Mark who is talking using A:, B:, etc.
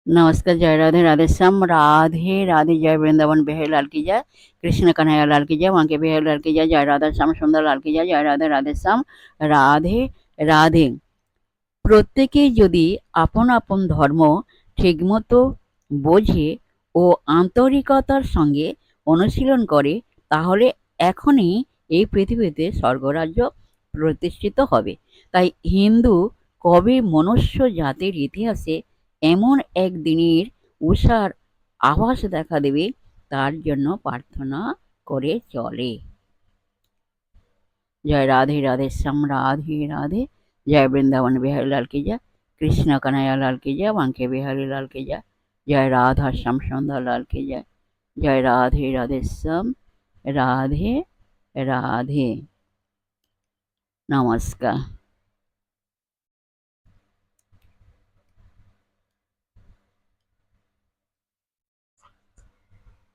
A: नमस्कार, जय राधे राधे श्याम, राधे राधे, जय वृंदावन बिहारी लाल की जय, कृष्ण कन्हैया लाल की जय, वहाँ के बिहारी लाल की जय, जय राधा श्याम सुंदर लाल की जय, जय राधे राधे श्याम, রাধে রাধে। প্রত্যেকেই যদি আপন আপন ধর্ম ঠিকমতো বোঝে ও আন্তরিকতার সঙ্গে অনুশীলন করে, তাহলে এখনই এই পৃথিবীতে স্বর্গরাজ্য প্রতিষ্ঠিত হবে। তাই হিন্দু কবি মনুষ্য জাতির ইতিহাসে এমন এক দিনের উষার আভাস দেখা দেবে, তার জন্য প্রার্থনা করে চলে। जय राधे राधे श्याम, राधे राधे, जय वृंदावन बिहारी लाल की जय, कृष्ण कन्हैया लाल की जय, बांके बिहारी लाल की जय, जय राधा श्याम सुंदर लाल की जय, जय राधे राधे श्याम, राधे राधे। नमस्कार।